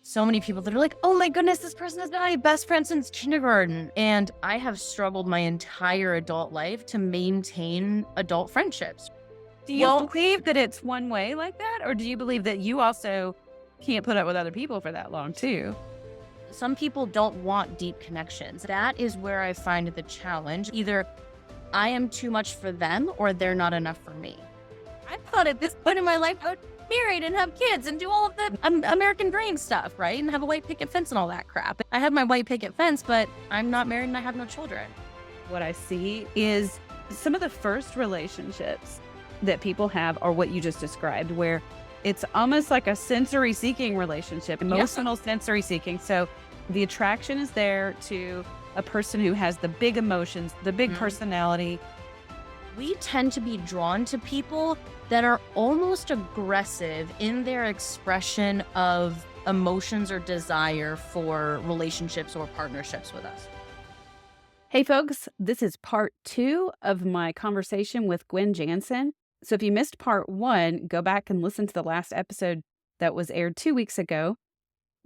So many people that are like, oh my goodness, this person has been my best friend since kindergarten. And I have struggled my entire adult life to maintain adult friendships. Do you Well, believe that it's one way like that? Or do you believe that you also can't put up with other people for that long too? some people don't want deep connections. That is where I find the challenge. Either I am too much for them or they're not enough for me. I thought at this point in my life I would be married and have kids and do all of the American dream stuff, right? And have a white picket fence and all that crap. I have my white picket fence, but I'm not married and I have no children. What I see is some of the first relationships that people have are what you just described, where it's almost like a sensory seeking relationship, emotional sensory seeking. So the attraction is there to a person who has the big emotions, the big personality. We tend to be drawn to people that are almost aggressive in their expression of emotions or desire for relationships or partnerships with us. Hey folks, this is part 2 of my conversation with Gwen Janssen. So if you missed part 1, go back and listen to the last episode that was aired 2 weeks ago.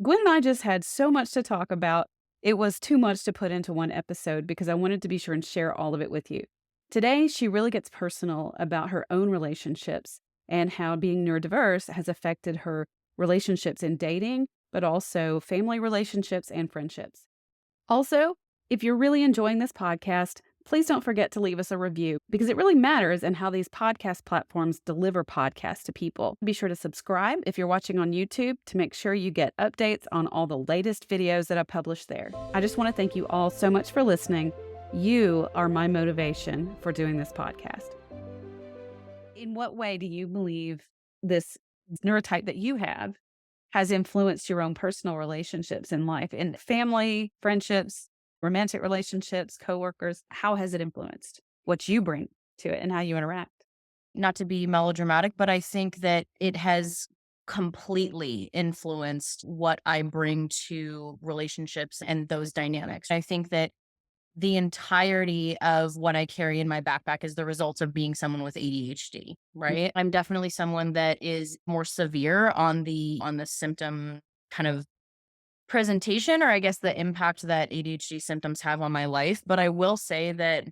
Gwen and I just had so much to talk about. It was too much to put into one episode because I wanted to be sure and share all of it with you. Today, she really gets personal about her own relationships and how being neurodiverse has affected her relationships in dating, but also family relationships and friendships. Also, if you're really enjoying this podcast, please don't forget to leave us a review because it really matters in how these podcast platforms deliver podcasts to people. Be sure to subscribe if you're watching on YouTube to make sure you get updates on all the latest videos that I publish there. I just want to thank you all so much for listening. You are my motivation for doing this podcast. In what way do you believe this neurotype that you have has influenced your own personal relationships in life, in family, friendships, romantic relationships, coworkers? How has it influenced what you bring to it and how you interact? Not to be melodramatic, but I think that it has completely influenced what I bring to relationships and those dynamics. I think that the entirety of what I carry in my backpack is the result of being someone with ADHD, right? I'm definitely someone that is more severe on the symptom kind of presentation, or I guess the impact that ADHD symptoms have on my life. But I will say that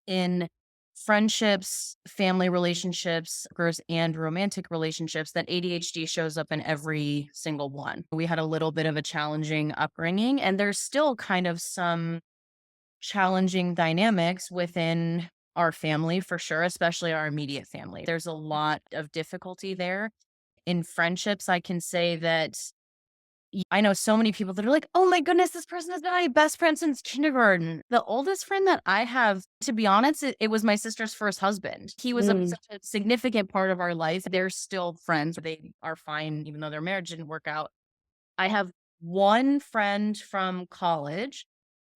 in friendships, family relationships, and romantic relationships, that ADHD shows up in every single one. We had a little bit of a challenging upbringing, and there's still kind of some challenging dynamics within our family for sure, especially our immediate family. There's a lot of difficulty there. In friendships, I can say that I know so many people that are like, oh my goodness, this person has been my best friend since kindergarten. The oldest friend that I have, to be honest, it was my sister's first husband. He was such a significant part of our life. They're still friends. They are fine, even though their marriage didn't work out. I have one friend from college,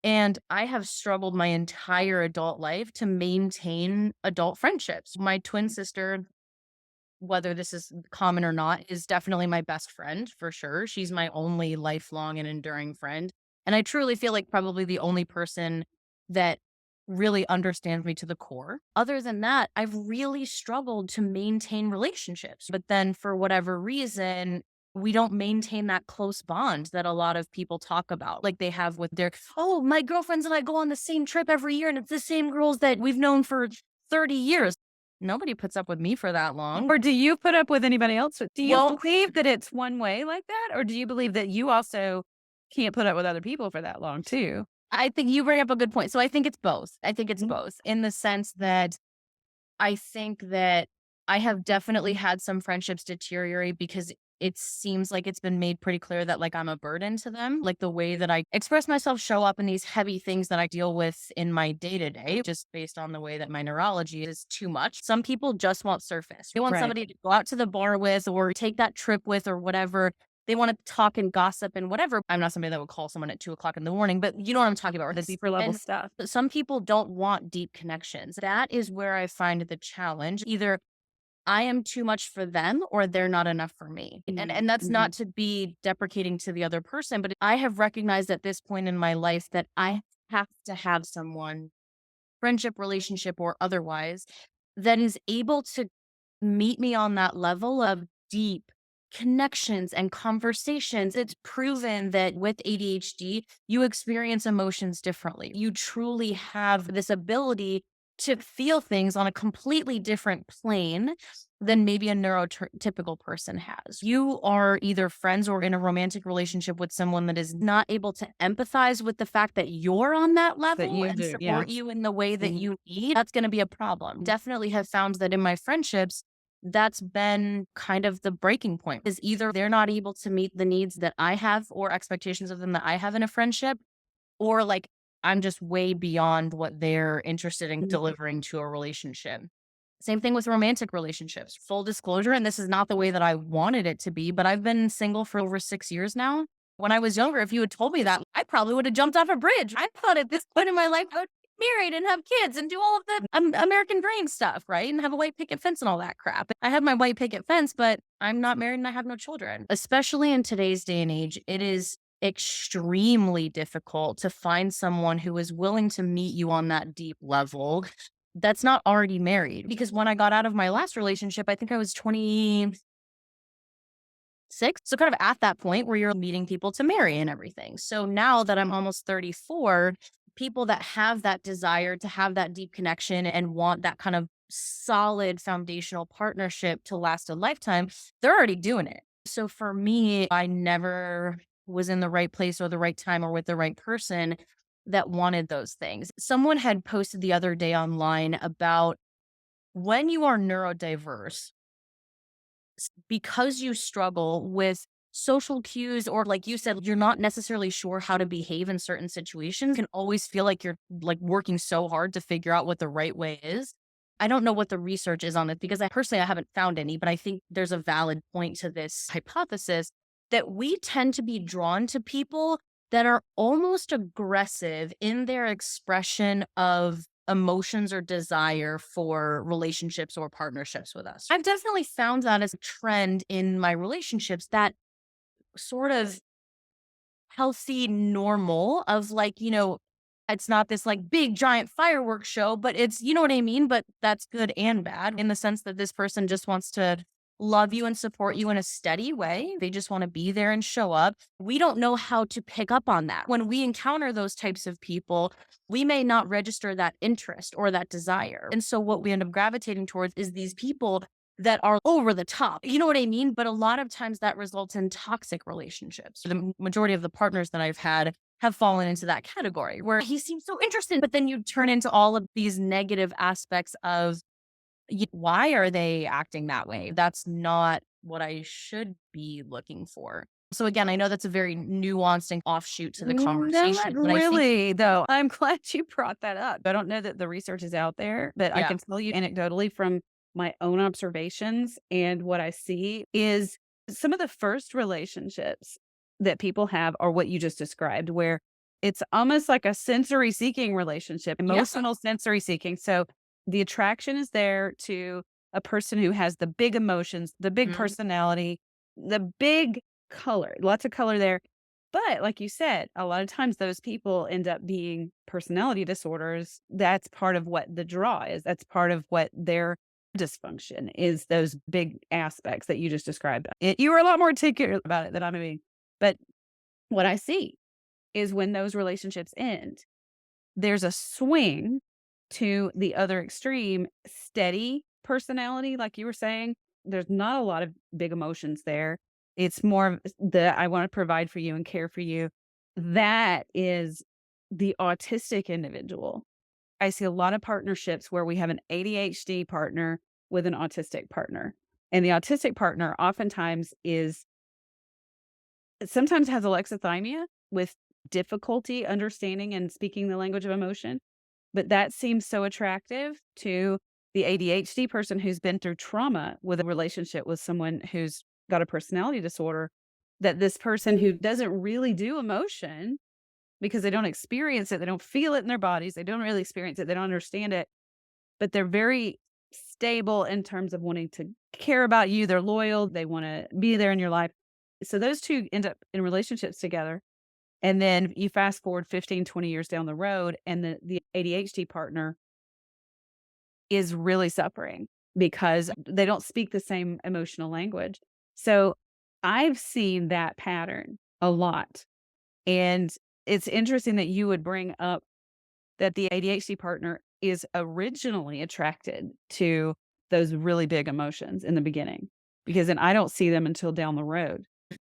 and I have struggled my entire adult life to maintain adult friendships. My twin sister, whether this is common or not, is definitely my best friend for sure. She's my only lifelong and enduring friend. And I truly feel like probably the only person that really understands me to the core. Other than that, I've really struggled to maintain relationships. But then for whatever reason, we don't maintain that close bond that a lot of people talk about, like they have with their, oh, my girlfriends and I go on the same trip every year and it's the same girls that we've known for 30 years. Nobody puts up with me for that long. Or do you put up with anybody else? Do you Well, believe that it's one way like that? Or do you believe that you also can't put up with other people for that long too? I think you bring up a good point. So I think it's both. I think it's both in the sense that I think that I have definitely had some friendships deteriorate because it seems like it's been made pretty clear that like I'm a burden to them. Like the way that I express myself show up in these heavy things that I deal with in my day to day, just based on the way that my neurology is too much. Some people just want surface. They want Right. somebody to go out to the bar with or take that trip with or whatever. They want to talk and gossip and whatever. I'm not somebody that would call someone at 2 o'clock in the morning, but you know what I'm talking about. The deeper level And stuff. some people don't want deep connections. That is where I find the challenge. Either I am too much for them or they're not enough for me. And that's not to be deprecating to the other person, but I have recognized at this point in my life that I have to have someone, friendship, relationship, or otherwise, that is able to meet me on that level of deep connections and conversations. It's proven that with ADHD, you experience emotions differently. You truly have this ability to feel things on a completely different plane than maybe a neurotypical person has. You are either friends or in a romantic relationship with someone that is not able to empathize with the fact that you're on that That level you and do, yeah. support you in the way that Mhm. you need. That's going to be a problem. Definitely have found that in my friendships, that's been kind of the breaking point is either they're not able to meet the needs that I have or expectations of them that I have in a friendship, or like I'm just way beyond what they're interested in Mhm. delivering to a relationship. Same thing with romantic relationships. Full disclosure, and this is not the way that I wanted it to be, but I've been single for over 6 years now. When I was younger, if you had told me that, I probably would have jumped off a bridge. I thought at this point in my life, I would be married and have kids and do all of the American dream stuff, right? And have a white picket fence and all that crap. I have my white picket fence, but I'm not married and I have no children. Especially in today's day and age, it is extremely difficult to find someone who is willing to meet you on that deep level that's not already married. Because when I got out of my last relationship, I think I was 26. So kind of at that point where you're meeting people to marry and everything. So now that I'm almost 34, people that have that desire to have that deep connection and want that kind of solid foundational partnership to last a lifetime, they're already doing it. So for me, I never was in the right place or the right time or with the right person that wanted those things. Someone had posted the other day online about when you are neurodiverse, because you struggle with social cues, or like you said, you're not necessarily sure how to behave in certain situations, can always feel like you're like working so hard to figure out what the right way is. I don't know what the research is on it because I haven't found any, but I think there's a valid point to this hypothesis that we tend to be drawn to people that are almost aggressive in their expression of emotions or desire for relationships or partnerships with us. I've definitely found that as a trend in my relationships, that sort of healthy normal of like, it's not this like big giant fireworks show, but it's, you know what I mean? But that's good and bad in the sense that this person just wants to love you and support you in a steady way. They just want to be there and show up. We don't know how to pick up on that. When we encounter those types of people, we may not register that interest or that desire. And so what we end up gravitating towards is these people that are over the top. You know what I mean? But a lot of times that results in toxic relationships. The majority of the partners that I've had have fallen into that category where he seems so interested, but then you turn into all of these negative aspects of why are they acting that way? That's not what I should be looking for. So again, I know that's a very nuanced and offshoot to the Not conversation, but I think, really, though. I'm glad you brought that up. I don't know that the research is out there, but I yeah. can tell you anecdotally from my own observations and what I see is some of the first relationships that people have are what you just described, where it's almost like a sensory seeking relationship, Yeah. emotional sensory seeking. So the attraction is there to a person who has the big emotions, the big Mhm. personality, the big color, lots of color there. But like you said, a lot of times those people end up being personality disorders. That's part of what the draw is. That's part of what their dysfunction is, those big aspects that you just described. You were a lot more articulate about it than I'm being. But what I see is when those relationships end, there's a swing to the other extreme, steady personality, like you were saying. There's not a lot of big emotions there. It's more of the I want to provide for you and care for you. That is the autistic individual. I see a lot of partnerships where we have an ADHD partner with an autistic partner. And the autistic partner oftentimes is sometimes has alexithymia with difficulty understanding and speaking the language of emotion. But that seems so attractive to the ADHD person who's been through trauma with a relationship with someone who's got a personality disorder, that this person who doesn't really do emotion because they don't experience it, they don't feel it in their bodies, they don't really experience it, they don't understand it, but they're very stable in terms of wanting to care about you, they're loyal, they want to be there in your life. So those two end up in relationships together. And then you fast forward 15, 20 years down the road, and the ADHD partner is really suffering because they don't speak the same emotional language. So I've seen that pattern a lot. And it's interesting that you would bring up that the ADHD partner is originally attracted to those really big emotions in the beginning, because then I don't see them until down the road.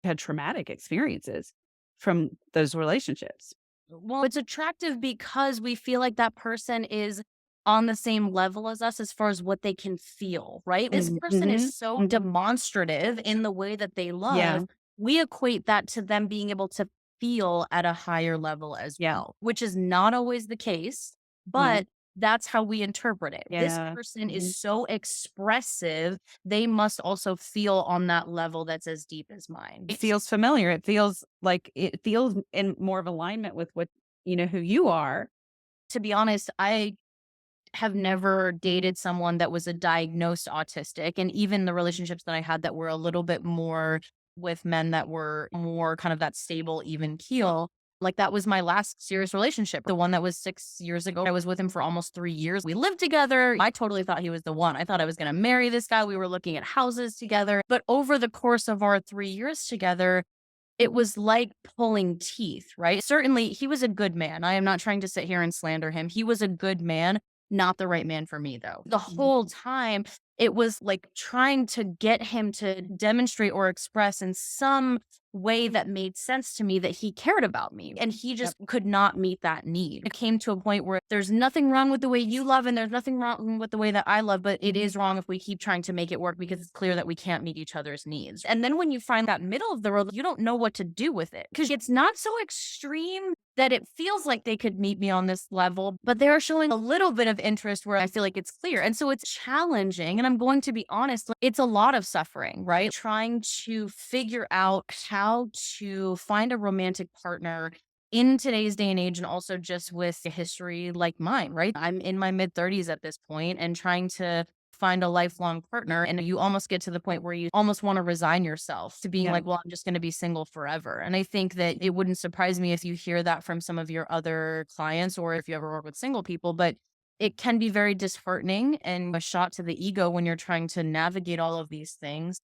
Had traumatic experiences from those relationships. Well, it's attractive because we feel like that person is on the same level as us as far as what they can feel, right? This person is Mhm, so mhm. demonstrative in the way that they Yeah, love. We equate that to them being able to feel at a higher level as yeah, well, which is not always the case, no, but that's how we interpret it. This yeah. person is Mhm. so expressive, they must also feel on that level that's as deep as mine. It feels familiar. It feels in more of alignment with what who you are. To be honest, I have never dated someone that was a diagnosed autistic. And even the relationships that I had that were a little bit more with men that were more kind of that stable, even keel, like that was my last serious relationship. The one that was 6 years ago. I was with him for almost 3 years. We lived together. I totally thought he was the one. I thought I was going to marry this guy. We were looking at houses together. But over the course of our 3 years together, it was like pulling teeth, right? Certainly, he was a good man. I am not trying to sit here and slander him. He was a good man, not the right man for me, though. The Mhm. whole time, it was like trying to get him to demonstrate or express in some way that made sense to me that he cared about me. And he Yep. just could not meet that need. It came to a point where there's nothing wrong with the way you love, and there's nothing wrong with the way that I love, but it is wrong if we keep trying to make it work because it's clear that we can't meet each other's needs. And then when you find that middle of the road, you don't know what to do with it because it's not so extreme that it feels like they could meet me on this level, but they are showing a little bit of interest where I feel like it's clear. And so it's challenging. And I'm going to be honest, like, it's a lot of suffering, right? Trying to figure out how to find a romantic partner in today's day and age, and also just with a history like mine, right? I'm in my mid 30s at this point and trying to find a lifelong partner. And you almost get to the point where you almost want to resign yourself to being Yeah. like, well, I'm just going to be single forever. And I think that it wouldn't surprise me if you hear that from some of your other clients or if you ever work with single people, but it can be very disheartening and a shot to the ego when you're trying to navigate all of these things.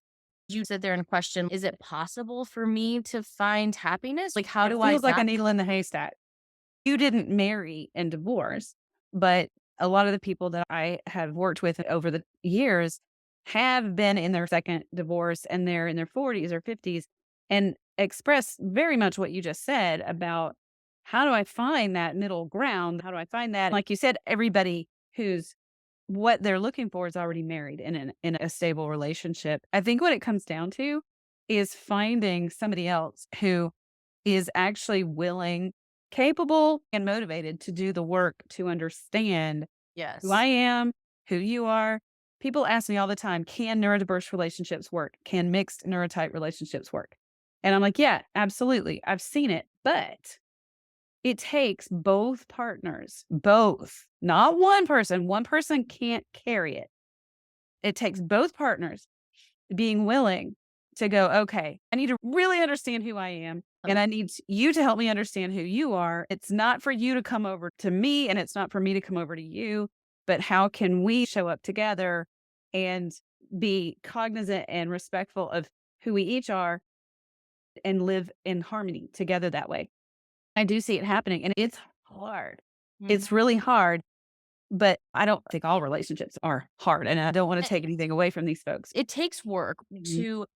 You sit there and question, is it possible for me to find happiness? Like, how It do I feels like a needle in the haystack. You didn't marry and divorce, but a lot of the people that I have worked with over the years have been in their second divorce and they're in their 40s or 50s and express very much what you just said about how do I find that middle ground? How do I find that? Like you said, everybody who's what they're looking for is already married in a stable relationship. I think what it comes down to is finding somebody else who is actually willing, capable, and motivated to do the work to understand who I Yes. am, who you are. People ask me all the time, can neurodiverse relationships work? Can mixed neurotype relationships work? And I'm like, yeah, absolutely. I've seen it, but it takes both partners, both, not one person. One person can't carry it. It takes both partners being willing to go, okay, I need to really understand who I am. And I need you to help me understand who you are. It's not for you to come over to me and it's not for me to come over to you, but how can we show up together and be cognizant and respectful of who we each are and live in harmony together that way? I do see it happening and it's hard. It's Mhm. really hard, but I don't think all relationships are hard and I don't want to take anything away from these folks. It takes work Mhm. to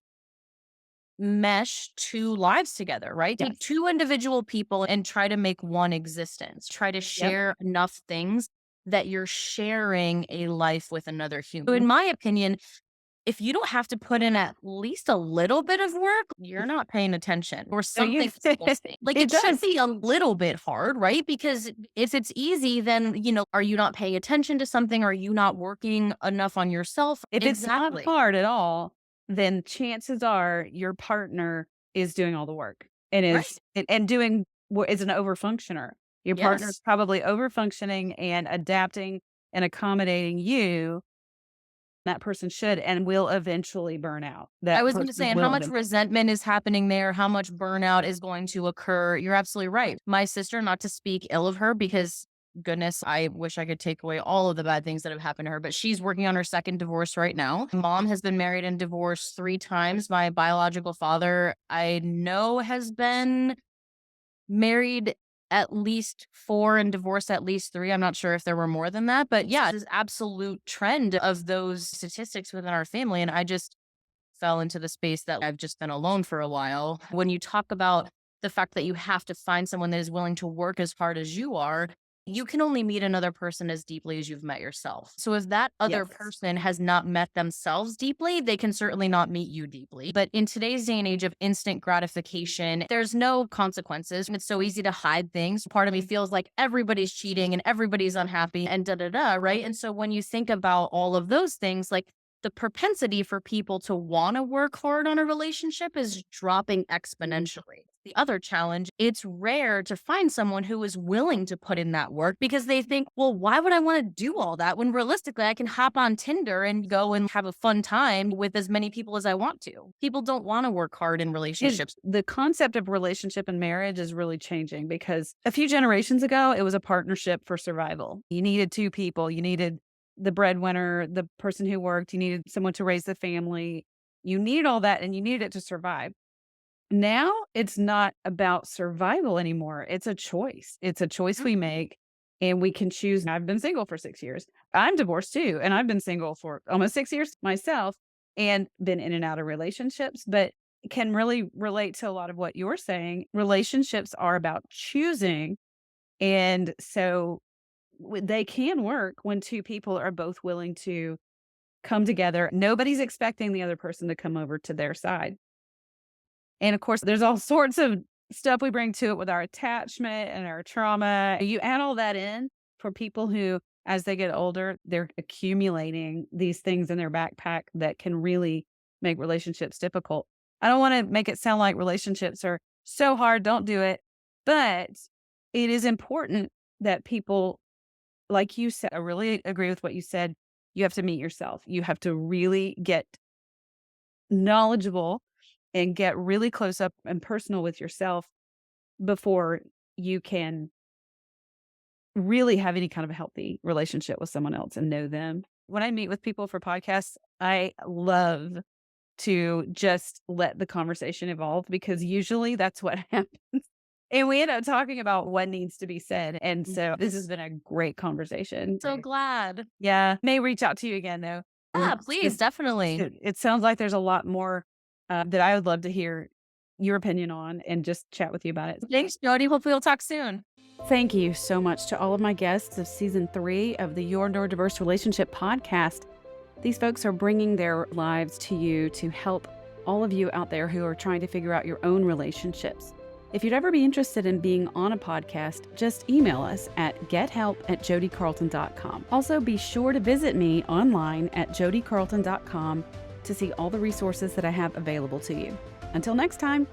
mesh two lives together, right? Take Yes. two individual people and try to make one existence. Try to Yep. share enough things that you're sharing a life with another human. So Mhm. in my opinion, if you don't have to put in at least a little bit of work, you're not paying attention or So you something is missing. Like it it should does. be a little bit hard, right? Because if it's easy, then, are you not paying attention to something? Are you not working enough on yourself? If it's not Exactly. hard at all, then chances are your partner is doing all the work and Right. doing what is an overfunctioner. Your partner's Yes. probably overfunctioning and adapting and accommodating you. That person should and will eventually burn out. I That was going to person say, and how will much eventually. resentment is happening there, how much burnout is going to occur. You're absolutely right. My sister, not to speak ill of her because goodness, I wish I could take away all of the bad things that have happened to her, but she's working on her second divorce right now. Mom has been married and divorced 3 times. My biological father, I know, has been married at least 4 and divorced at least 3. I'm not sure if there were more than that, but yeah, this absolute trend of those statistics within our family. And I just fell into the space that I've just been alone for a while. When you talk about the fact that you have to find someone that is willing to work as hard as you are, you can only meet another person as deeply as you've met yourself. So if that other Yes. person has not met themselves deeply, they can certainly not meet you deeply. But in today's day and age of instant gratification, there's no consequences. It's so easy to hide things. Part of me feels like everybody's cheating and everybody's unhappy and da da da, right? And so when you think about all of those things, like the propensity for people to want to work hard on a relationship is dropping exponentially. The other challenge, it's rare to find someone who is willing to put in that work because they think, well, why would I want to do all that when realistically I can hop on Tinder and go and have a fun time with as many people as I want to? People don't want to work hard in relationships. The concept of relationship and marriage is really changing because a few generations ago, it was a partnership for survival. You needed 2 people. You needed the breadwinner, the person who worked. You needed someone to raise the family. You needed all that and you needed it to survive. Now it's not about survival anymore. It's a choice. It's a choice we make and we can choose. I've been single for 6 years. I'm divorced too. And I've been single for almost 6 years myself and been in and out of relationships, but can really relate to a lot of what you're saying. Relationships are about choosing. And so they can work when 2 people are both willing to come together. Nobody's expecting the other person to come over to their side. And of course, there's all sorts of stuff we bring to it with our attachment and our trauma. You add all that in for people who, as they get older, they're accumulating these things in their backpack that can really make relationships difficult. I don't want to make it sound like relationships are so hard, don't do it. But it is important that people, like you said, I really agree with what you said. You have to meet yourself. You have to really get knowledgeable and get really close up and personal with yourself before you can really have any kind of a healthy relationship with someone else and know them. When I meet with people for podcasts, I love to just let the conversation evolve because usually that's what happens. And we end up talking about what needs to be said. And so this has been a great conversation. So glad. Yeah. May reach out to you again though. Yeah, please, definitely. It sounds like there's a lot more that I would love to hear your opinion on and just chat with you about it. Thanks, Jodi. Hopefully we'll talk soon. Thank you so much to all of my guests of season 3 of the Your Neurodiverse Relationship podcast. These folks are bringing their lives to you to help all of you out there who are trying to figure out your own relationships. If you'd ever be interested in being on a podcast, just email us at gethelp@jodicarlton.com. Also, be sure to visit me online at jodicarlton.com to see all the resources that I have available to you. Until next time.